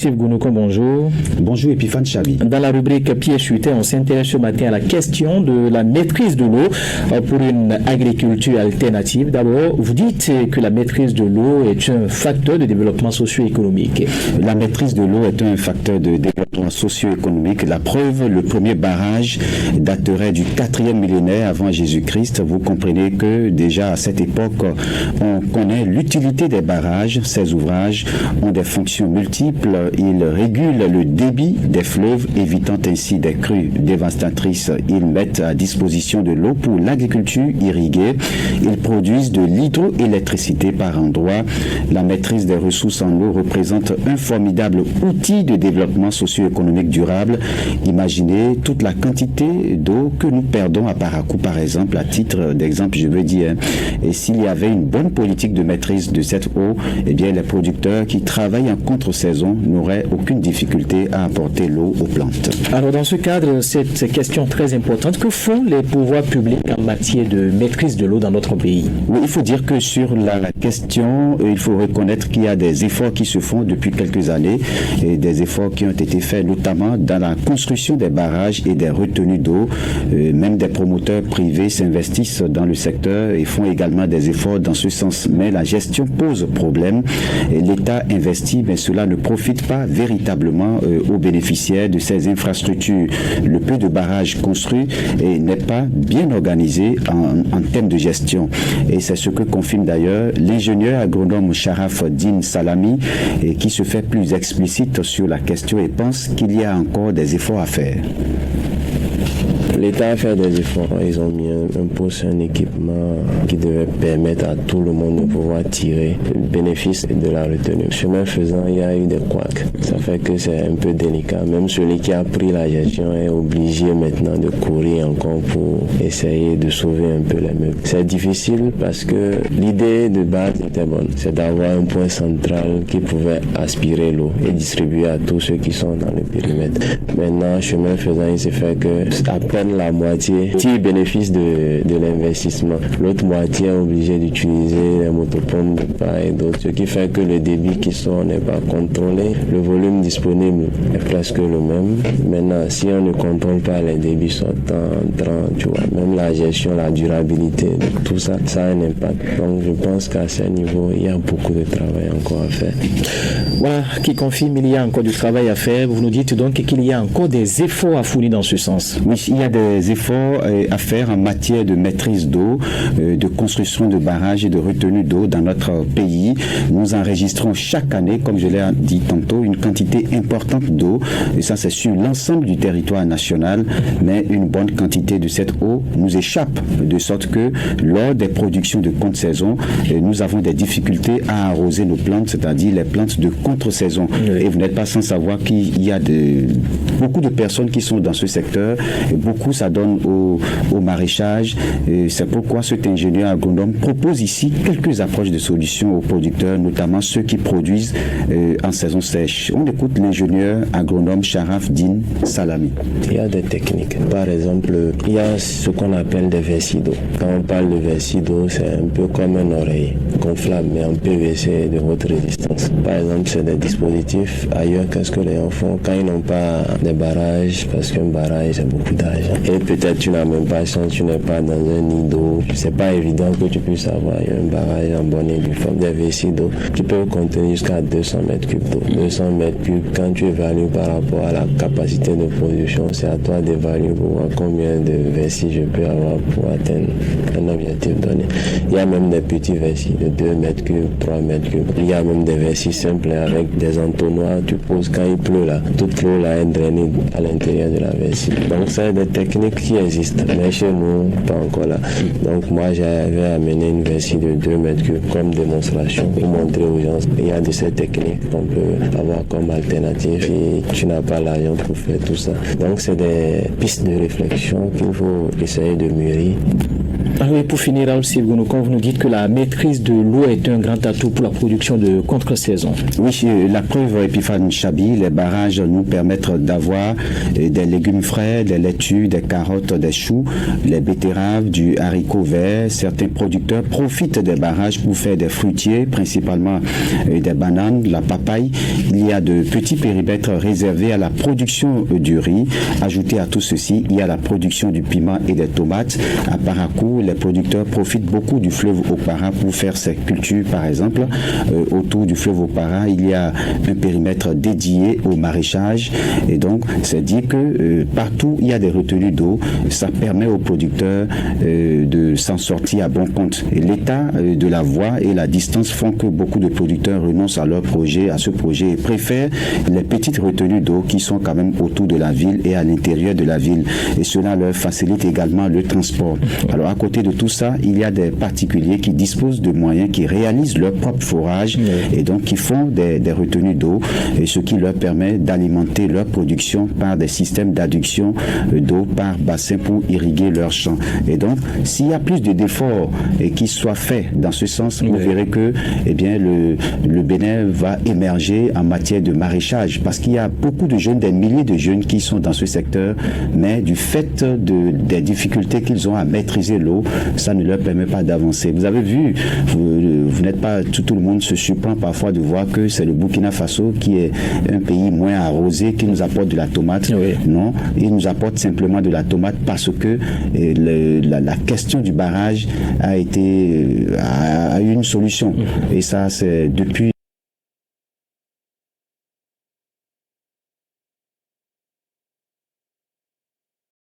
Steve Gounouko, bonjour. Bonjour Epiphane Chabi. Dans la rubrique Pieds chutés, on s'intéresse ce matin à la question de la maîtrise de l'eau pour une agriculture alternative. D'abord, vous dites que la maîtrise de l'eau est un facteur de développement socio-économique. La maîtrise de l'eau est un facteur de développement socio-économique. La preuve, le premier barrage daterait du 4e millénaire avant Jésus-Christ. Vous comprenez que déjà à cette époque, on connaît l'utilité des barrages. Ces ouvrages ont des fonctions multiples. Ils régulent le débit des fleuves, évitant ainsi des crues dévastatrices. Ils mettent à disposition de l'eau pour l'agriculture irriguée. Ils produisent de l'hydroélectricité par endroits. La maîtrise des ressources en eau représente un formidable outil de développement socio-économique durable. Imaginez toute la quantité d'eau que nous perdons à Parakou, par exemple. À titre d'exemple, je veux dire, et s'il y avait une bonne politique de maîtrise de cette eau, eh bien, les producteurs qui travaillent en contre-saison n'aurait aucune difficulté à apporter l'eau aux plantes. Alors dans ce cadre, cette question très importante, que font les pouvoirs publics en matière de maîtrise de l'eau dans notre pays? Oui, il faut dire que sur la question, il faut reconnaître qu'il y a des efforts qui se font depuis quelques années, et des efforts qui ont été faits notamment dans la construction des barrages et des retenues d'eau. Même des promoteurs privés s'investissent dans le secteur et font également des efforts dans ce sens. Mais la gestion pose problème. L'État investit, mais cela ne profite pas véritablement aux bénéficiaires de ces infrastructures. Le peu de barrages construits n'est pas bien organisé en termes de gestion. Et c'est ce que confirme d'ailleurs l'ingénieur agronome Sharaf Din Salami, qui se fait plus explicite sur la question et pense qu'il y a encore des efforts à faire. L'État a fait des efforts. Ils ont mis un poste, un équipement qui devait permettre à tout le monde de pouvoir tirer le bénéfice de la retenue. Chemin faisant, il y a eu des couacs. Ça fait que c'est un peu délicat. Même celui qui a pris la gestion est obligé maintenant de courir encore pour essayer de sauver un peu les meubles. C'est difficile parce que l'idée de base était bonne. C'est d'avoir un point central qui pouvait aspirer l'eau et distribuer à tous ceux qui sont dans le périmètre. Maintenant, chemin faisant, il s'est fait que à peine la moitié tire bénéfice de l'investissement. L'autre moitié est obligée d'utiliser les motopompes de part et d'autre, ce qui fait que le débit qui sort n'est pas contrôlé. Le volume disponible est presque le même. Maintenant, si on ne contrôle pas les débits sortants, entrants, tu vois, même la gestion, la durabilité, tout ça, ça a un impact. Donc, je pense qu'à ce niveau, il y a beaucoup de travail encore à faire. Voilà, qui confirme qu'il y a encore du travail à faire. Vous nous dites donc qu'il y a encore des efforts à fournir dans ce sens. Oui, il y a des efforts à faire en matière de maîtrise d'eau, de construction de barrages et de retenue d'eau dans notre pays. Nous enregistrons chaque année, comme je l'ai dit tantôt, une quantité importante d'eau, et ça c'est sur l'ensemble du territoire national, mais une bonne quantité de cette eau nous échappe, de sorte que lors des productions de contre-saison, nous avons des difficultés à arroser nos plantes, c'est-à-dire les plantes de contre-saison. Et vous n'êtes pas sans savoir qu'il y a beaucoup de personnes qui sont dans ce secteur, et beaucoup ça donne au maraîchage. C'est pourquoi cet ingénieur agronome propose ici quelques approches de solutions aux producteurs, notamment ceux qui produisent en saison sèche. On écoute l'ingénieur agronome Sharaf Din Salami. Il y a des techniques. Par exemple, il y a ce qu'on appelle des vessies d'eau. Quand on parle de vessies d'eau, c'est un peu comme un oreiller gonflable, mais en PVC de haute résistance. Par exemple, c'est des dispositifs. Ailleurs, qu'est-ce que les gens font quand ils n'ont pas des barrages, parce qu'un barrage, c'est beaucoup d'argent. Et peut-être tu n'as même pas chance, tu n'es pas dans un nid d'eau. C'est pas évident que tu puisses avoir un barrage en bonne et due forme. Des vessies d'eau qui peuvent contenir jusqu'à 200 mètres cubes d'eau. 200 mètres cubes, quand tu évalues par rapport à la capacité de production, c'est à toi d'évaluer pour voir combien de vessies je peux avoir pour atteindre un objectif donné. Il y a même des petits vessies de 2 mètres cubes, 3 mètres cubes. Il y a même des vessies simples avec des entonnoirs. Tu poses quand il pleut là, toute l'eau là est drainée à l'intérieur de la vessie. Donc c'est des techniques qui existent, mais chez nous, pas encore là. Donc moi, j'avais amené une vessie de 2 mètres cubes comme démonstration pour montrer aux gens qu'il y a de ces techniques qu'on peut avoir comme alternative et tu n'as pas l'argent pour faire tout ça. Donc c'est des pistes de réflexion qu'il faut essayer de mûrir. Oui, pour finir, Raoul Sivgounou, quand vous nous dites que la maîtrise de l'eau est un grand atout pour la production de contre-saison. Oui, la preuve, Epiphane Chabi, les barrages nous permettent d'avoir des légumes frais, des laitues, des carottes, des choux, les betteraves, du haricot vert. Certains producteurs profitent des barrages pour faire des fruitiers, principalement des bananes, la papaye. Il y a de petits périmètres réservés à la production du riz. Ajouté à tout ceci, il y a la production du piment et des tomates. À Parakou, les producteurs profitent beaucoup du fleuve Opara pour faire ces cultures, par exemple. Autour du fleuve Opara, il y a un périmètre dédié au maraîchage. Et donc, c'est dit que partout, il y a des retenues d'eau. Ça permet aux producteurs de s'en sortir à bon compte. Et l'état de la voie et la distance font que beaucoup de producteurs renoncent à leur projet, à ce projet, et préfèrent les petites retenues d'eau qui sont quand même autour de la ville et à l'intérieur de la ville. Et cela leur facilite également le transport. Alors, à côté de tout ça, il y a des particuliers qui disposent de moyens, qui réalisent leur propre forage et donc qui font des retenues d'eau, et ce qui leur permet d'alimenter leur production par des systèmes d'adduction d'eau par bassin pour irriguer leurs champs. Et donc, s'il y a plus d'efforts qui soient faits dans ce sens, vous verrez que le Bénin va émerger en matière de maraîchage, parce qu'il y a beaucoup de jeunes, des milliers de jeunes qui sont dans ce secteur, mais du fait des difficultés qu'ils ont à maîtriser l'eau, ça ne leur permet pas d'avancer. Vous avez vu, vous n'êtes pas, tout le monde se surprend parfois de voir que c'est le Burkina Faso qui est un pays moins arrosé qui nous apporte de la tomate. Non, il nous apporte simplement de la tomate parce que la question du barrage a eu une solution. Et ça, c'est depuis